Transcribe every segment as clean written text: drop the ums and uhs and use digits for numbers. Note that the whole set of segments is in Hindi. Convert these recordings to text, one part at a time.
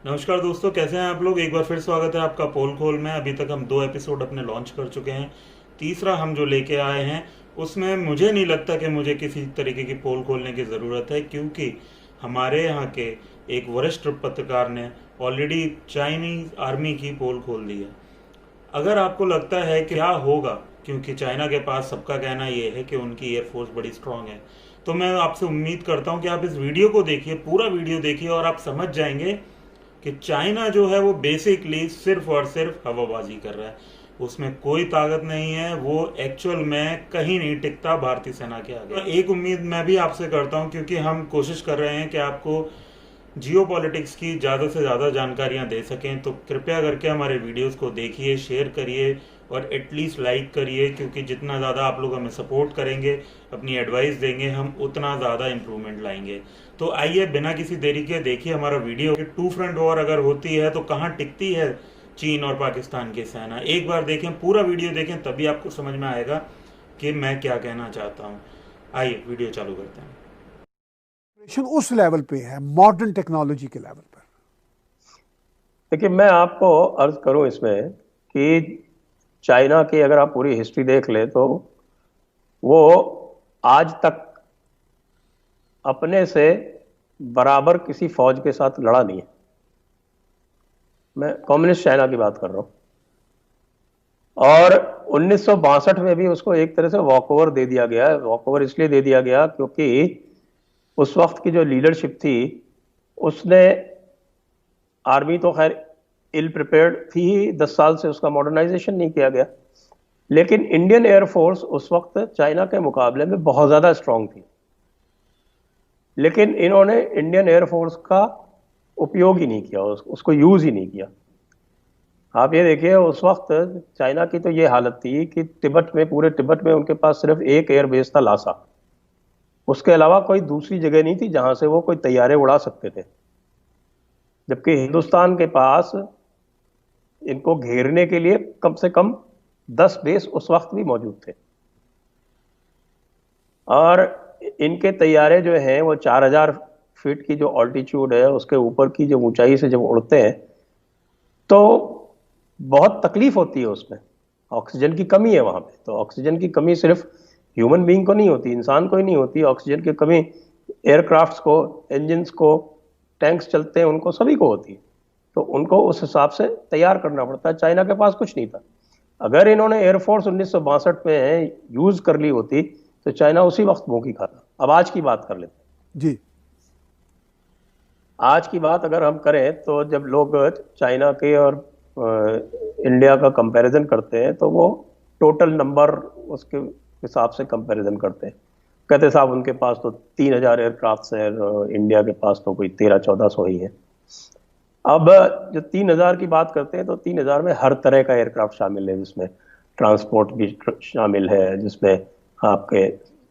नमस्कार दोस्तों, कैसे हैं आप लोग। एक बार फिर स्वागत है आपका पोल खोल में। अभी तक हम 2 एपिसोड अपने लॉन्च कर चुके हैं। तीसरा हम जो लेके आए हैं उसमें मुझे नहीं लगता कि मुझे किसी तरीके की पोल खोलने की ज़रूरत है, क्योंकि हमारे यहाँ के एक वरिष्ठ पत्रकार ने ऑलरेडी चाइनीज आर्मी की पोल खोल दी है। अगर आपको लगता है कि क्या होगा, क्योंकि चाइना के पास सबका कहना यह है कि उनकी एयरफोर्स बड़ी स्ट्रांग है, तो मैं आपसे उम्मीद करता हूं कि आप इस वीडियो को देखिए, पूरा वीडियो देखिए, और आप समझ जाएंगे कि चाइना जो है वो बेसिकली सिर्फ और सिर्फ हवाबाजी कर रहा है। उसमें कोई ताकत नहीं है, वो एक्चुअल में कहीं नहीं टिकता भारतीय सेना के आगे। तो एक उम्मीद मैं भी आपसे करता हूं, क्योंकि हम कोशिश कर रहे हैं कि आपको जियो पॉलिटिक्स की ज़्यादा से ज़्यादा जानकारियाँ दे सकें, तो कृपया करके हमारे वीडियोस को देखिए, शेयर करिए और एटलीस्ट लाइक करिए, क्योंकि जितना ज़्यादा आप लोग हमें सपोर्ट करेंगे, अपनी एडवाइस देंगे, हम उतना ज़्यादा इम्प्रूवमेंट लाएंगे। तो आइए बिना किसी देरी के देखिए हमारा वीडियो कि टू फ्रंट वॉर अगर होती है तो कहाँ टिकती है चीन और पाकिस्तान की सेना। एक बार देखें, पूरा वीडियो देखें, तभी आपको समझ में आएगा कि मैं क्या कहना चाहता हूँ। आइए वीडियो चालू करते हैं। उस लेवल पे है, मॉडर्न टेक्नोलॉजी के लेवल पर। देखिए, मैं आपको अर्ज करूं इसमें कि चाइना की अगर आप पूरी हिस्ट्री देख ले तो वो आज तक अपने से बराबर किसी फौज के साथ लड़ा नहीं है। मैं कम्युनिस्ट चाइना की बात कर रहा हूं। और 1962 में भी उसको एक तरह से वॉकओवर दे दिया गया है। वॉकओवर इसलिए दे दिया गया क्योंकि उस वक्त की जो लीडरशिप थी उसने, आर्मी तो खैर इल प्रिपेयर्ड थी ही, 10 साल से उसका मॉडर्नाइजेशन नहीं किया गया, लेकिन इंडियन एयरफोर्स उस वक्त चाइना के मुकाबले में बहुत ज़्यादा स्ट्रांग थी। लेकिन इन्होंने इंडियन एयरफोर्स का उपयोग ही नहीं किया, उसको यूज़ ही नहीं किया। आप ये देखिए, उस वक्त चाइना की तो ये हालत थी कि तिब्बत में, पूरे तिब्बत में उनके पास सिर्फ एक एयरबेस था, लासा। उसके अलावा कोई दूसरी जगह नहीं थी जहां से वो कोई तैयारे उड़ा सकते थे। जबकि हिंदुस्तान के पास इनको घेरने के लिए कम से कम 10 बेस उस वक्त भी मौजूद थे। और इनके तैयारे जो हैं वो 4000 फीट की जो ऑल्टीट्यूड है, उसके ऊपर की जो ऊंचाई से जब उड़ते हैं तो बहुत तकलीफ होती है उसमें। ऑक्सीजन की कमी है वहां पे। तो ऑक्सीजन की कमी सिर्फ ह्यूमन बीइंग को नहीं होती, इंसान को ही नहीं होती। ऑक्सीजन की कमी एयरक्राफ्ट्स को, इंजन्स को, टैंक्स चलते हैं उनको, सभी को होती है। तो उनको उस हिसाब से तैयार करना पड़ता है। चाइना के पास कुछ नहीं था। अगर इन्होंने एयरफोर्स 1962 में यूज कर ली होती तो चाइना उसी वक्त मुंह की खाता। अब आज की बात कर लेते हैं जी। आज की बात अगर हम करें तो जब लोग चाइना के और इंडिया का कंपैरिजन करते हैं तो वो टोटल नंबर उसके हिसाब से कंपैरिजन करते हैं। कहते साहब उनके पास तो 3000 एयरक्राफ्ट है, इंडिया के पास तो कोई 1300-1400 ही है। अब जो 3000 की बात करते हैं तो 3000 में हर तरह का एयरक्राफ्ट शामिल है, जिसमें ट्रांसपोर्ट भी शामिल है, जिसमें आपके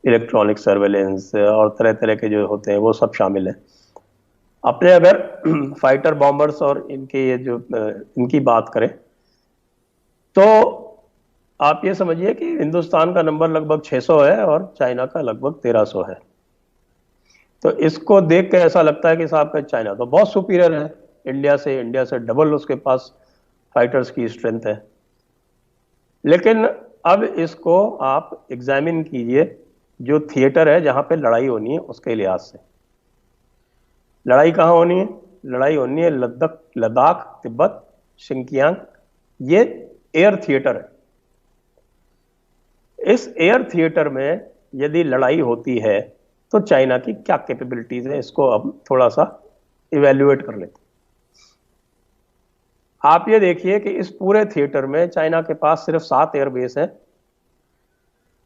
इलेक्ट्रॉनिक सर्वेलेंस और तरह तरह के जो होते हैं वो सब शामिल है। अपने अगर फाइटर बॉम्बर्स और इनके ये जो इनकी बात करें तो आप ये समझिए कि हिंदुस्तान का नंबर लगभग 600 है और चाइना का लगभग 1300 है। तो इसको देख के ऐसा लगता है कि साहब का चाइना तो बहुत सुपीरियर है इंडिया से डबल उसके पास फाइटर्स की स्ट्रेंथ है। लेकिन अब इसको आप एग्जामिन कीजिए, जो थिएटर है जहां पे लड़ाई होनी है उसके लिहाज से। लड़ाई कहाँ होनी है? लड़ाई होनी है लद्दाख, तिब्बत, शिंकियांग। ये एयर थिएटर है। इस एयर थिएटर में यदि लड़ाई होती है तो चाइना की क्या कैपेबिलिटीज है, इसको अब थोड़ा सा इवेल्युएट कर लेते हैं। आप ये देखिए कि इस पूरे थिएटर में चाइना के पास सिर्फ 7 एयरबेस हैं,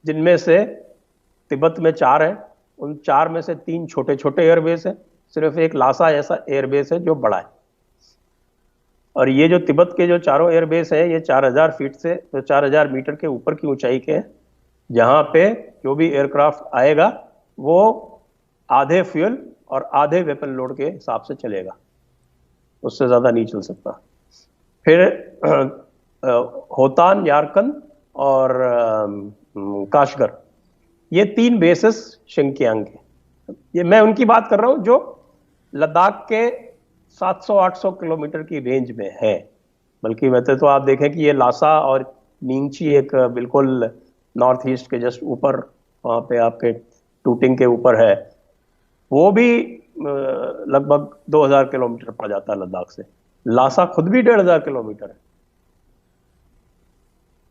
जिनमें से तिब्बत में 4 हैं। उन 4 में से 3 छोटे छोटे एयरबेस हैं, सिर्फ एक लासा ऐसा एयरबेस है जो बड़ा है। और ये जो तिब्बत के जो चारों एयरबेस है, ये 4000 फीट से, तो 4000 मीटर के ऊपर की ऊंचाई के हैं, जहां पे जो भी एयरक्राफ्ट आएगा वो आधे फ्यूल और आधे वेपन लोड के हिसाब से चलेगा, उससे ज़्यादा नहीं चल सकता। फिर होतान, यारकन और काशगर, ये 3 बेसिस शिंकियांग के। ये मैं उनकी बात कर रहा हूँ जो लद्दाख के 700-800 किलोमीटर की रेंज में है। बल्कि वैसे तो आप देखें कि ये लासा और नींगची एक बिल्कुल नॉर्थ ईस्ट के जस्ट ऊपर, वहाँ पे आपके टूटिंग के ऊपर है, वो भी लगभग 2000 किलोमीटर पड़ जाता है लद्दाख से। लासा खुद भी 1500 किलोमीटर है।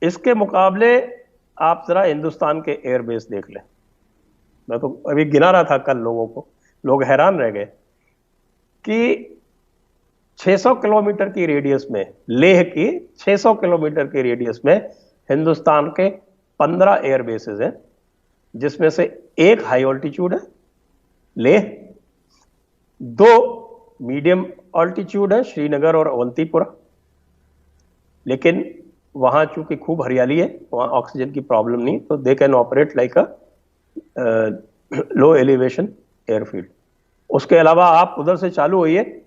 इसके मुकाबले आप जरा हिंदुस्तान के एयरबेस देख लें। मैं तो अभी गिना रहा था कल लोगों को, लोग हैरान रह गए कि 600 किलोमीटर की रेडियस में, लेह की 600 किलोमीटर की रेडियस में हिंदुस्तान के 15 एयरबेसेस हैं, जिसमें से एक हाई ऑल्टीट्यूड है लेह, 2 मीडियम ऑल्टीट्यूड है श्रीनगर और अवंतीपुरा। लेकिन वहां चूंकि खूब हरियाली है, वहां ऑक्सीजन की प्रॉब्लम नहीं, तो they can operate like a low elevation airfield. उसके अलावा आप उधर से चालू होइए,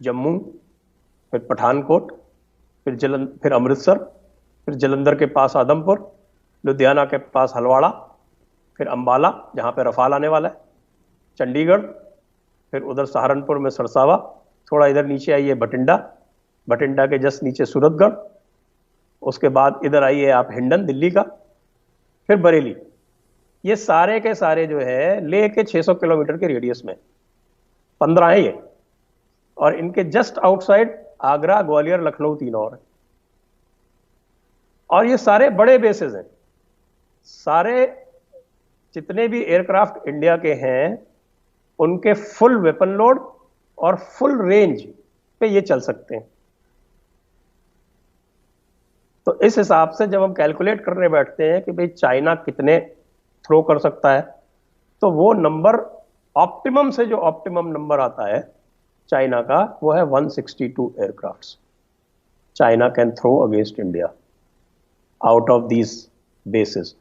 जम्मू, फिर पठानकोट, फिर अमृतसर, फिर जलंधर के पास आदमपुर, लुधियाना के पास हलवाड़ा, फिर अंबाला जहाँ पे रफाल आने वाला है, चंडीगढ़, फिर उधर सहारनपुर में सरसावा, थोड़ा इधर नीचे आइए भटिंडा, भटिंडा के जस्ट नीचे सूरतगढ़, उसके बाद इधर आइए आप हिंडन दिल्ली का, फिर बरेली। ये सारे के सारे जो है लेह के 600 किलोमीटर के रेडियस में 15 है ये, और इनके जस्ट आउटसाइड आगरा, ग्वालियर, लखनऊ 3 और है। और ये सारे बड़े बेसेस हैं। सारे जितने भी एयरक्राफ्ट इंडिया के हैं उनके फुल वेपन लोड और फुल रेंज पे ये चल सकते हैं। तो इस हिसाब से जब हम कैलकुलेट करने बैठते हैं कि भाई चाइना कितने थ्रो कर सकता है, तो वो नंबर ऑप्टिमम से जो ऑप्टिमम नंबर आता है चाइना का, वो है 162 aircrafts China can throw against India out of these bases.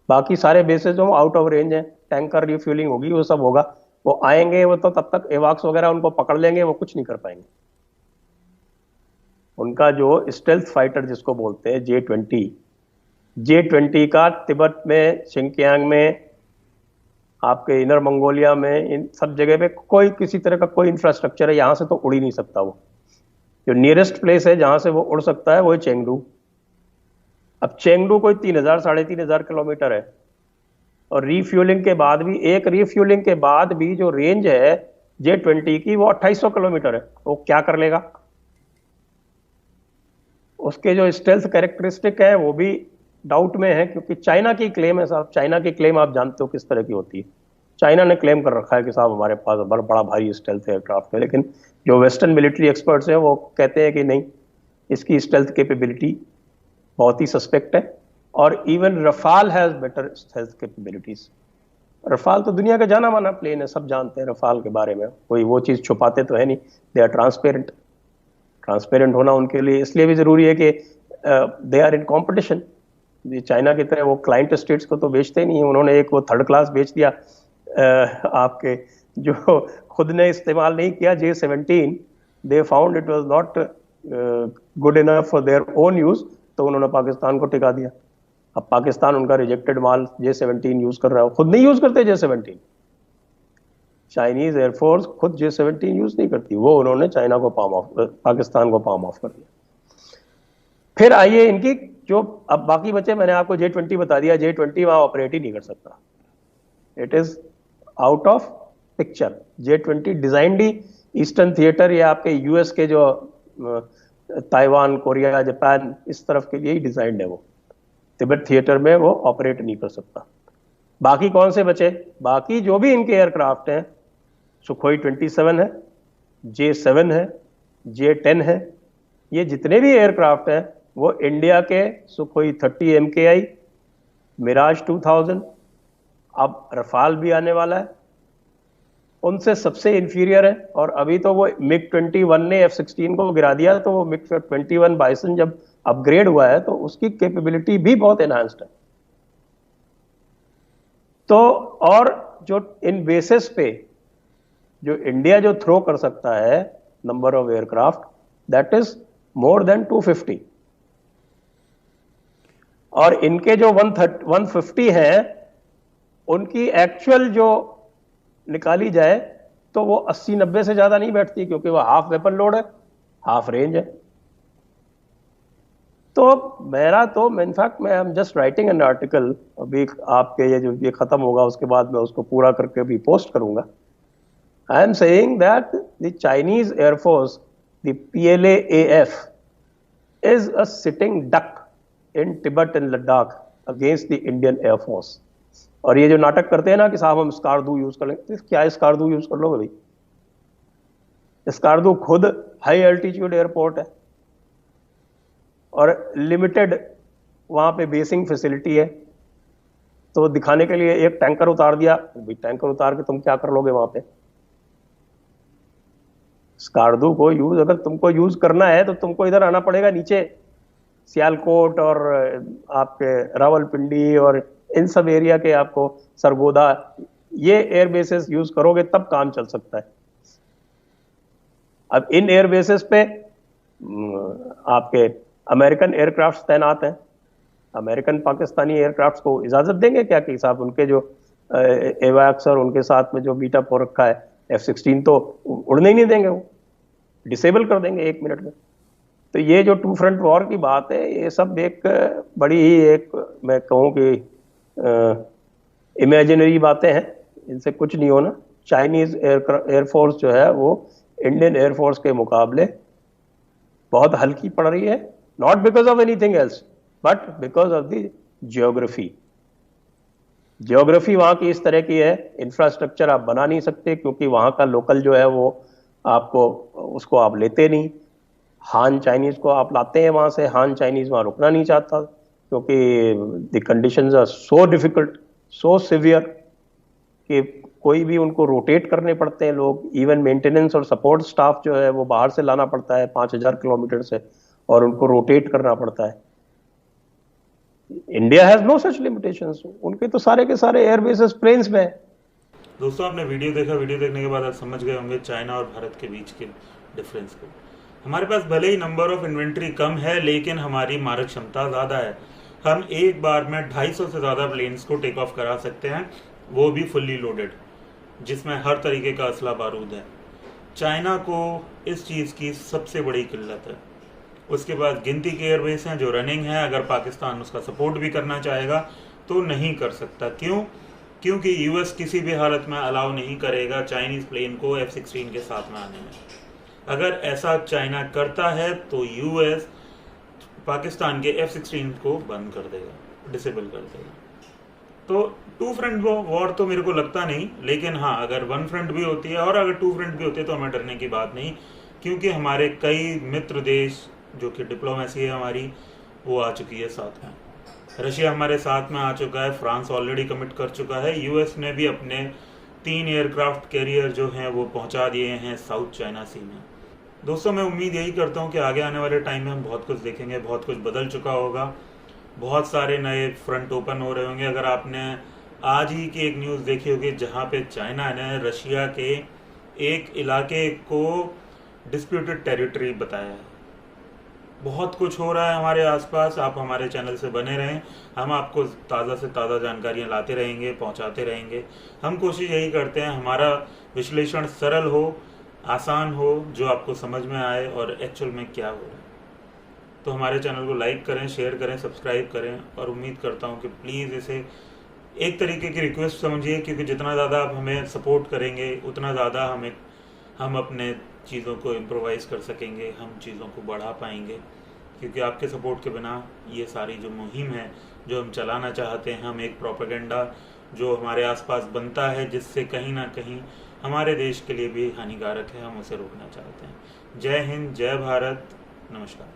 बाकी सारे बेसिस जो आउट ऑफ रेंज है, टैंकर रिफ्यूलिंग होगी, वो सब होगा, वो आएंगे, वो तो तब तक एवाक्स वगैरह उनको पकड़ लेंगे, वो कुछ नहीं कर पाएंगे। उनका जो स्टेल्थ फाइटर जिसको बोलते हैं J-20 का तिब्बत में, शिंकियांग में, आपके इनर मंगोलिया में, इन सब जगह पे कोई किसी तरह का कोई इंफ्रास्ट्रक्चर है, यहाँ से तो उड़ ही नहीं सकता। वो जो नियरेस्ट प्लेस है जहाँ से वो उड़ सकता है वो है चेंगडू। अब चेंगडू कोई 3000 3500 किलोमीटर है, और रीफ्यूलिंग के बाद भी, एक रीफ्यूलिंग के बाद भी जो रेंज है J-20 की वो 2800 किलोमीटर है। वो क्या कर लेगा? उसके जो स्टेल्थ कैरेक्टरिस्टिक है वो भी डाउट में है, क्योंकि चाइना की क्लेम है साहब। चाइना की क्लेम आप जानते हो किस तरह की होती है। चाइना ने क्लेम कर रखा है कि साहब हमारे पास बड़ा भारी स्टेल्थ एयरक्राफ्ट है, लेकिन जो वेस्टर्न मिलिट्री एक्सपर्ट्स हैं वो कहते हैं कि नहीं, इसकी स्टेल्थ कैपेबिलिटी बहुत ही सस्पेक्ट है। और even Rafale has better stealth capabilities. Rafale तो दुनिया का जाना माना प्लेन है, सब जानते हैं रफाल के बारे में, कोई वो चीज़ छुपाते तो है नहीं। They are transparent. ट्रांसपेरेंट होना उनके लिए इसलिए भी जरूरी है कि they are in competition. China की तरह वो क्लाइंट स्टेट्स को तो बेचते ही नहीं। उन्होंने एक वो थर्ड क्लास बेच दिया आपके, जो खुद ने इस्तेमाल नहीं किया, J-17। They found it was not good enough for their own use, तो उन्होंने पाकिस्तान को टिका दिया। अब पाकिस्तान उनका रिजेक्टेड माल J-17 यूज कर रहा है। खुद नहीं यूज करते J-17। चाइनीज एयरफोर्स खुद J-17 यूज नहीं करती, वो उन्होंने चाइना को पाकिस्तान को पाम ऑफ कर दिया। फिर आइए इनकी जो अब बाकी बचे, मैंने आपको J-20 बता दिया। J-20 वहां ऑपरेट ही नहीं कर सकता, it is out of picture. J-20 designed he eastern theatre या आपके यूएस के जो ताइवान, कोरिया, जापान, इस तरफ के लिए ही डिजाइंड है। वो तिब्बत थिएटर में वो ऑपरेट नहीं कर सकता। बाकी कौन से बचे? बाकी जो भी इनके एयरक्राफ्ट हैं, सुखोई 27 है, J-7 है, J-10 है, ये जितने भी एयरक्राफ्ट हैं वो इंडिया के सुखोई 30 MKI, मिराज 2000, अब रफाल भी आने वाला है, उनसे सबसे इंफीरियर है। और अभी तो वो MiG-21 ने F-16 को गिरा दिया, तो वो MiG-21 बाइसन जब अपग्रेड हुआ है तो उसकी कैपेबिलिटी भी बहुत एनहांस्ड है। तो और जो इन बेसिस पे जो इंडिया जो थ्रो कर सकता है number of aircraft, that is more than 250। और इनके जो 150 हैं, उनकी एक्चुअल जो निकाली जाए तो वो 80-90 से ज्यादा नहीं बैठती, क्योंकि वो हाफ वेपन लोड है, हाफ रेंज है। तो मेरा तो इनफैक्ट मैं I am just writing an article, अभी आपके ये खत्म होगा उसके बाद मैं उसको पूरा करके भी पोस्ट करूंगा। I am saying that the Chinese air force, the PLA-AF is a sitting duck in Tibet and Ladakh against the Indian Air Force। और ये जो नाटक करते हैं ना कि साहब हम स्कार्दू यूज कर लेंगे, क्या स्कार्दू यूज कर लोगे भाई? स्कार्दू खुद हाई एल्टीट्यूड एयरपोर्ट है और लिमिटेड वहां पे बेसिंग फैसिलिटी है। तो दिखाने के लिए एक टैंकर उतार दिया, भाई टैंकर उतार के तुम क्या कर लोगे वहां पे? स्कार्दू को यूज अगर तुमको यूज करना है तो तुमको इधर आना पड़ेगा नीचे, सियालकोट और आपके रावलपिंडी और इन सब एरिया के, आपको सरगोदा, ये एयर बेसेस यूज करोगे तब काम चल सकता है। अब इन एयर बेसेस पे आपके अमेरिकन एयरक्राफ्ट तैनात हैं। अमेरिकन पाकिस्तानी एयरक्राफ्ट को इजाजत देंगे क्या कि साहब उनके जो एवैक्स और उनके साथ में जो बीटअप हो रखा है F-16 तो उड़ने ही नहीं देंगे, वो डिसेबल कर देंगे 1 मिनट में। तो ये जो 2 फ्रंट वॉर की बात है, ये सब एक बड़ी ही एक मैं कहूँ कि इमेजिनरी बातें हैं, इनसे कुछ नहीं होना। चाइनीज एयरफोर्स जो है वो इंडियन एयरफोर्स के मुकाबले बहुत हल्की पड़ रही है, not because of anything else but because of the geography. Geography वहाँ की इस तरह की है, इंफ्रास्ट्रक्चर आप बना नहीं सकते क्योंकि वहाँ का लोकल जो है वो आपको उसको आप लेते नहीं। हान चाइनीज को आप लाते हैं वहाँ से, हान चाइनीज वहाँ रुकना नहीं चाहता क्योंकि the conditions are so difficult, so severe कि कोई भी उनको रोटेट करने पड़ते हैं लोग। इवन मेंटेनेंस और सपोर्ट स्टाफ जो है वो बाहर से लाना पड़ता है 5000 किलोमीटर से, और उनको रोटेट करना पड़ता है। India has no such limitations, उनके तो सारे के सारे एयरबेसेस प्लेन्स में है। दोस्तों आपने वीडियो देखा, वीडियो देखने के बाद आप समझ गए होंगे चाइना और भारत के बीच के डिफरेंस को। हमारे पास भले ही नंबर ऑफ इन्वेंट्री कम है लेकिन हमारी मारक क्षमता ज़्यादा है। हम एक बार में 250 से ज़्यादा प्लेन्स को टेक ऑफ करा सकते हैं, वो भी फुल्ली लोडेड, जिसमें हर तरीके का असला बारूद है। चाइना को इस चीज़ की सबसे बड़ी किल्लत है। उसके बाद गिनती के एयरबेस हैं जो रनिंग है, अगर पाकिस्तान उसका सपोर्ट भी करना चाहेगा तो नहीं कर सकता। क्यों? क्योंकि यूएस किसी भी हालत में अलाउ नहीं करेगा चाइनीज प्लेन को F-16 के साथ में आने में। अगर ऐसा चाइना करता है तो यूएस पाकिस्तान के F-16 को बंद कर देगा, डिसेबल कर देगा। तो 2 फ्रंट वॉर तो मेरे को लगता नहीं, लेकिन हाँ अगर 1 फ्रंट भी होती है और अगर 2 फ्रंट भी होते हैं तो हमें डरने की बात नहीं, क्योंकि हमारे कई मित्र देश जो कि डिप्लोमेसी है हमारी वो आ चुकी है साथ में। रशिया हमारे साथ में आ चुका है, फ्रांस ऑलरेडी कमिट कर चुका है, यूएस ने भी अपने 3 एयरक्राफ्ट कैरियर जो हैं वो पहुंचा दिए हैं साउथ चाइना सी में। दोस्तों मैं उम्मीद यही करता हूं कि आगे आने वाले टाइम में हम बहुत कुछ देखेंगे, बहुत कुछ बदल चुका होगा, बहुत सारे नए फ्रंट ओपन हो रहे होंगे। अगर आपने आज ही की एक न्यूज़ देखी होगी जहाँ पे चाइना ने रशिया के एक इलाके को डिस्प्यूटेड टेरिटरी बताया है। बहुत कुछ हो रहा है हमारे आसपास, आप हमारे चैनल से बने रहें, हम आपको ताज़ा से ताज़ा जानकारियाँ लाते रहेंगे, पहुँचाते रहेंगे। हम कोशिश यही करते हैं हमारा विश्लेषण सरल हो, आसान हो, जो आपको समझ में आए और एक्चुअल में क्या हो रहा है। तो हमारे चैनल को लाइक करें, शेयर करें, सब्सक्राइब करें, और उम्मीद करता हूँ कि प्लीज़ इसे एक तरीके की रिक्वेस्ट समझिए, क्योंकि जितना ज़्यादा आप हमें सपोर्ट करेंगे उतना ज़्यादा हम अपने चीज़ों को इम्प्रोवाइज कर सकेंगे, हम चीज़ों को बढ़ा पाएंगे। क्योंकि आपके सपोर्ट के बिना ये सारी जो मुहिम है जो हम चलाना चाहते हैं, हम एक प्रोपेगेंडा जो हमारे आसपास बनता है जिससे कहीं ना कहीं हमारे देश के लिए भी हानिकारक है, हम उसे रोकना चाहते हैं। जय हिंद, जय भारत, नमस्कार।